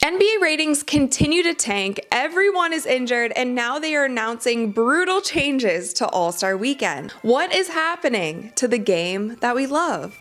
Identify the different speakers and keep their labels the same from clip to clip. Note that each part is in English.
Speaker 1: NBA ratings continue to tank, everyone is injured, and now they are announcing brutal changes to All-Star Weekend. What is happening to the game that we love?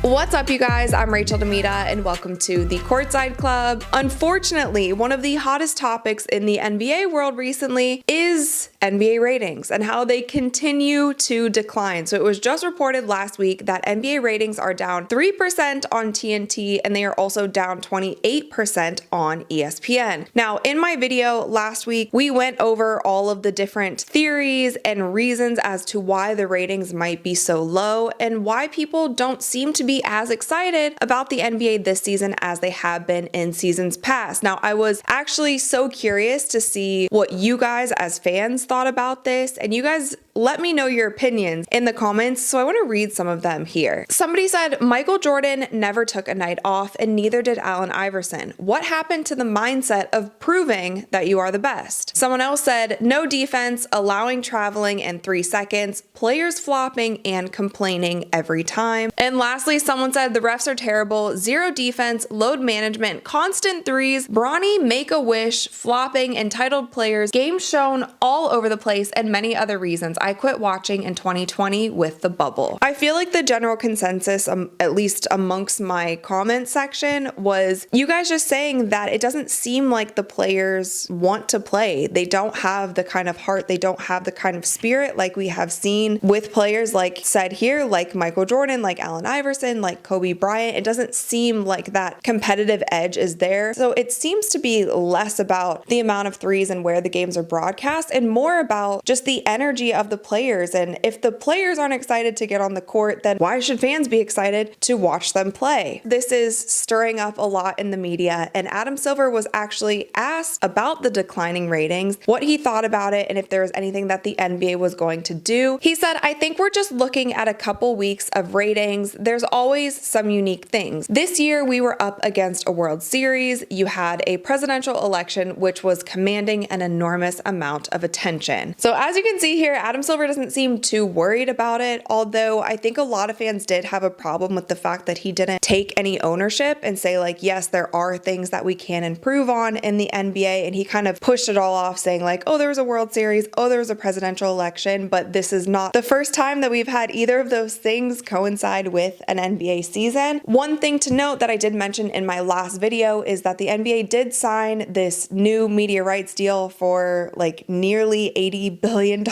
Speaker 1: What's up, you guys? I'm Rachel DeMita, and welcome to the Courtside Club. Unfortunately, one of the hottest topics in the NBA world recently is NBA ratings and how they continue to decline. So it was just reported last week that NBA ratings are down 3% on TNT, and they are also down 28% on ESPN. Now, in my video last week, we went over all of the different theories and reasons as to why the ratings might be so low and why people don't seem to be as excited about the NBA this season as they have been in seasons past. Now, I was actually so curious to see what you guys as fans thought about this, and you guys let me know your opinions in the comments, so I want to read some of them here. Somebody said, Michael Jordan never took a night off, and neither did Allen Iverson. What happened to the mindset of proving that you are the best? Someone else said, no defense, allowing traveling in 3 seconds, players flopping and complaining every time. And lastly, someone said, the refs are terrible, zero defense, load management, constant threes, brawny make-a-wish, flopping, entitled players, games shown all over the place, and many other reasons. I quit watching in 2020 with the bubble. I feel like the general consensus, at least amongst my comment section, was you guys just saying that it doesn't seem like the players want to play. They don't have the kind of heart, they don't have the kind of spirit like we have seen with players like said here, like Michael Jordan, like Allen Iverson, like Kobe Bryant. It doesn't seem like that competitive edge is there. So it seems to be less about the amount of threes and where the games are broadcast and more about just the energy of the players. And if the players aren't excited to get on the court, then why should fans be excited to watch them play? This is stirring up a lot in the media, and Adam Silver was actually asked about the declining ratings, what he thought about it, and if there was anything that the NBA was going to do. He said, I think we're just looking at a couple weeks of ratings. There's always some unique things. This year we were up against a World Series. You had a presidential election, which was commanding an enormous amount of attention. So as you can see here, Adam Silver doesn't seem too worried about it, although I think a lot of fans did have a problem with the fact that he didn't take any ownership and say like, yes, there are things that we can improve on in the NBA, and he kind of pushed it all off saying like, oh, there was a World Series, oh, there was a presidential election, but this is not the first time that we've had either of those things coincide with an NBA season. One thing to note that I did mention in my last video is that the NBA did sign this new media rights deal for like nearly $80 billion.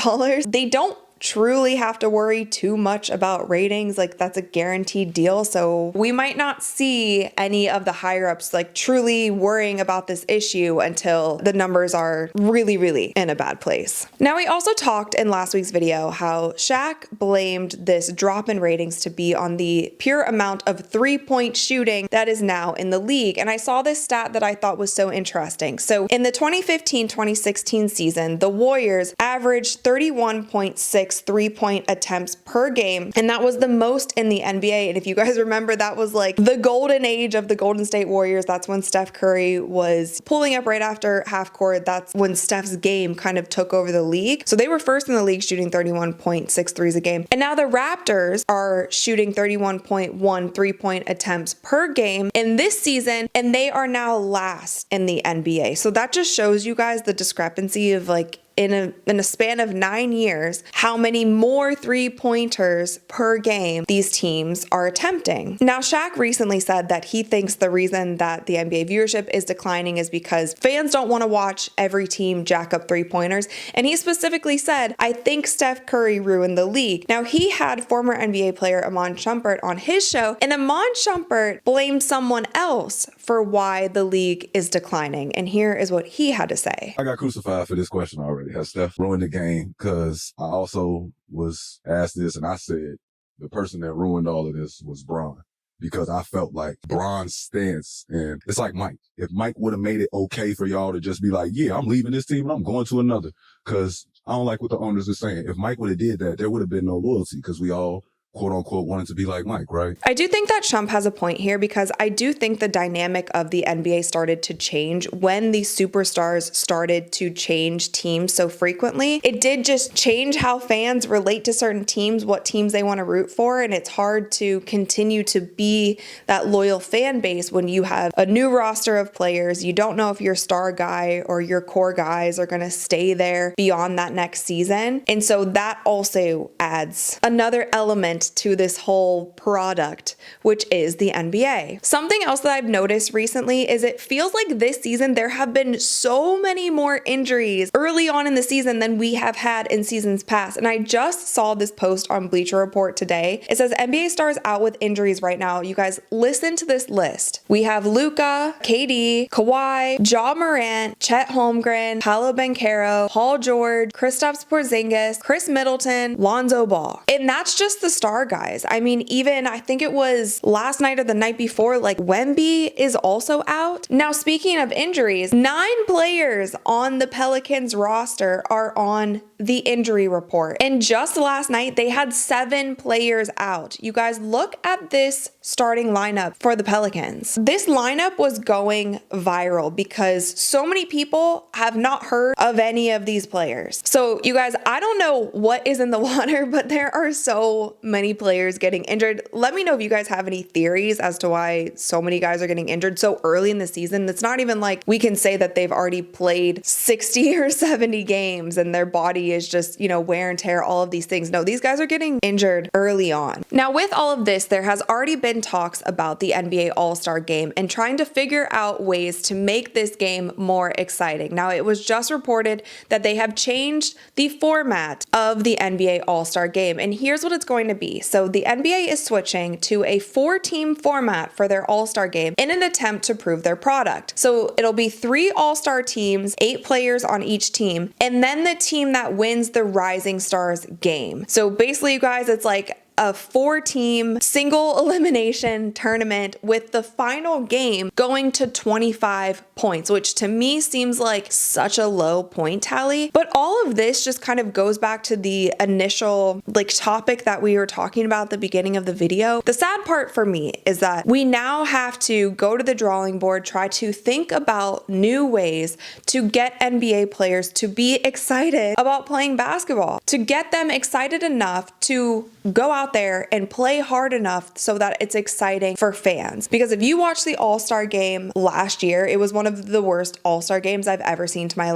Speaker 1: They don't truly have to worry too much about ratings, like that's a guaranteed deal. So we might not see any of the higher ups like truly worrying about this issue until the numbers are really, really in a bad place. Now, we also talked in last week's video how Shaq blamed this drop in ratings to be on the pure amount of 3-point shooting that is now in the league. And I saw this stat that I thought was so interesting. So in the 2015-2016 season, the Warriors averaged 31.6 3-point attempts per game, and that was the most in the NBA. And if you guys remember, that was like the golden age of the Golden State Warriors. That's when Steph Curry was pulling up right after half court. That's when Steph's game kind of took over the league. So they were first in the league shooting 31.6 threes a game. And now the Raptors are shooting 31.1 3-point attempts per game in this season, and they are now last in the NBA. So that just shows you guys the discrepancy of like in a span of 9 years, how many more 3-pointers per game these teams are attempting. Now, Shaq recently said that he thinks the reason that the NBA viewership is declining is because fans don't want to watch every team jack up 3-pointers. And he specifically said, I think Steph Curry ruined the league. Now, he had former NBA player Iman Shumpert on his show, and Iman Shumpert blamed someone else for why the league is declining. And here is what he had to say.
Speaker 2: I got crucified for this question already. Has Steph ruined the game? Because I also was asked this, and I said the person that ruined all of this was Bron. Because I felt like Bron's stance, and it's like Mike. If Mike would have made it okay for y'all to just be like, yeah, I'm leaving this team and I'm going to another. Because I don't like what the owners are saying. If Mike would have did that, there would have been no loyalty, because we all quote unquote wanted to be like Mike, right?
Speaker 1: I do think that Shump has a point here because I do think the dynamic of the NBA started to change when the superstars started to change teams so frequently. It did just change how fans relate to certain teams, what teams they want to root for, and it's hard to continue to be that loyal fan base when you have a new roster of players. You don't know if your star guy or your core guys are going to stay there beyond that next season. And so that also adds another element to this whole product, which is the NBA. Something else that I've noticed recently is it feels like this season there have been so many more injuries early on in the season than we have had in seasons past. And I just saw this post on Bleacher Report today. It says NBA stars out with injuries right now. You guys, listen to this list. We have Luka, KD, Kawhi, Ja Morant, Chet Holmgren, Paolo Banchero, Paul George, Kristaps Porzingis, Chris Middleton, Lonzo Ball. And that's just the star guys. I mean, even I think it was last night or the night before, like Wemby is also out. Now, speaking of injuries, 9 players on the Pelicans roster are on the injury report. And just last night, they had 7 players out. You guys, look at this starting lineup for the Pelicans. This lineup was going viral because so many people have not heard of any of these players. So you guys, I don't know what is in the water, but there are so many players getting injured. Let me know if you guys have any theories as to why so many guys are getting injured so early in the season. It's not even like we can say that they've already played 60 or 70 games and their body is just, you know, wear and tear, all of these things. No, these guys are getting injured early on. Now, with all of this, there has already been talks about the NBA All-Star Game and trying to figure out ways to make this game more exciting. Now, it was just reported that they have changed the format of the NBA All-Star Game, and here's what it's going to be. So the NBA is switching to a 4-team format for their All-Star Game in an attempt to prove their product. So it'll be 3 All-Star teams, 8 players on each team, and then the team that wins the Rising Stars game. So basically, you guys, it's like a 4-team single elimination tournament with the final game going to 25 points, which to me seems like such a low point tally. But all of this just kind of goes back to the initial topic that we were talking about at the beginning of the video. The sad part for me is that we now have to go to the drawing board, try to think about new ways to get NBA players to be excited about playing basketball, to get them excited enough to go out there and play hard enough so that it's exciting for fans. Because if you watch the All-Star Game last year, it was one of the worst All-Star games I've ever seen in my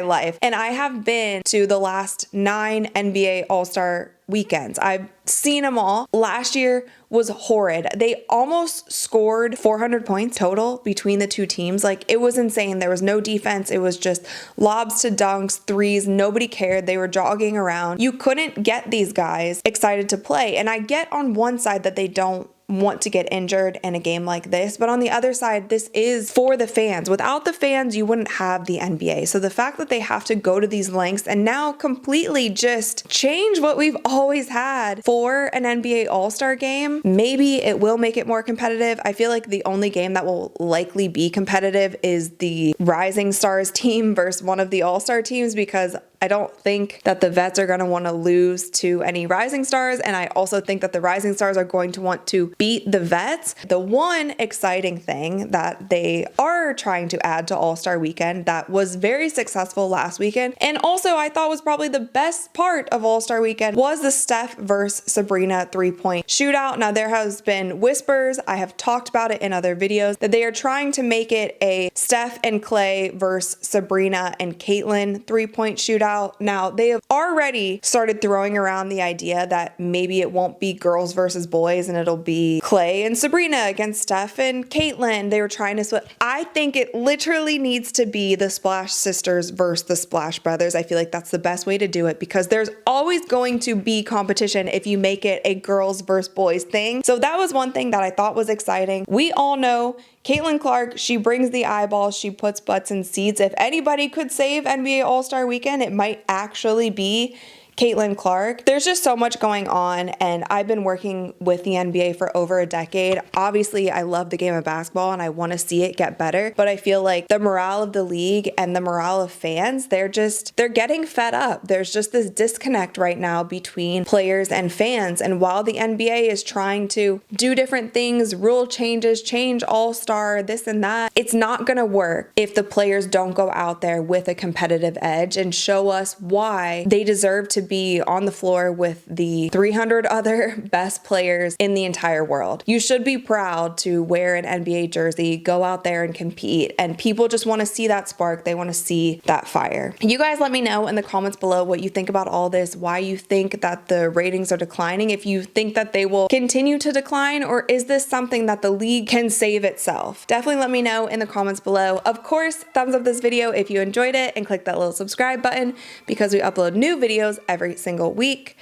Speaker 1: life. And I have been to the last 9 NBA All-Star weekends. I've seen them all. Last year was horrid. They almost scored 400 points total between the 2 teams. It was insane. There was no defense. It was just lobs to dunks, threes. Nobody cared. They were jogging around. You couldn't get these guys excited to play. And I get on one side that they don't want to get injured in a game like this, but on the other side, this is for the fans. Without the fans, you wouldn't have the NBA. So the fact that they have to go to these lengths and now completely just change what we've always had for an NBA All-Star game, maybe it will make it more competitive. I feel like the only game that will likely be competitive is the Rising Stars team versus one of the All-Star teams, because I don't think that the vets are going to want to lose to any Rising Stars, and I also think that the Rising Stars are going to want to beat the vets. The one exciting thing that they are trying to add to All-Star Weekend that was very successful last weekend, and also I thought was probably the best part of All-Star Weekend, was the Steph versus Sabrina 3-point shootout. Now, there has been whispers, I have talked about it in other videos, that they are trying to make it a Steph and Clay versus Sabrina and Caitlyn 3-point shootout. Now, they have already started throwing around the idea that maybe it won't be girls versus boys and it'll be Clay and Sabrina against Steph and Caitlyn. They were trying to split. I think it literally needs to be the Splash Sisters versus the Splash Brothers. I feel like that's the best way to do it, because there's always going to be competition if you make it a girls versus boys thing. So that was one thing that I thought was exciting. We all know Caitlin Clark, she brings the eyeballs, she puts butts in seats. If anybody could save NBA All-Star Weekend, it might actually be Caitlyn Clark. There's just so much going on, and I've been working with the NBA for over a decade. Obviously, I love the game of basketball and I want to see it get better, but I feel like the morale of the league and the morale of fans, they're getting fed up. There's just this disconnect right now between players and fans, and while the NBA is trying to do different things, rule changes, change AllStar, this and that, it's not gonna work if the players don't go out there with a competitive edge and show us why they deserve to be on the floor with the 300 other best players in the entire world. You should be proud to wear an NBA jersey, go out there and compete, and people just want to see that spark. They want to see that fire. You guys let me know in the comments below what you think about all this, why you think that the ratings are declining, if you think that they will continue to decline, or is this something that the league can save itself? Definitely let me know in the comments below. Of course, thumbs up this video if you enjoyed it and click that little subscribe button because we upload new videos every single week.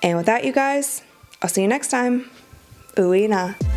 Speaker 1: And with that, you guys, I'll see you next time. Uina.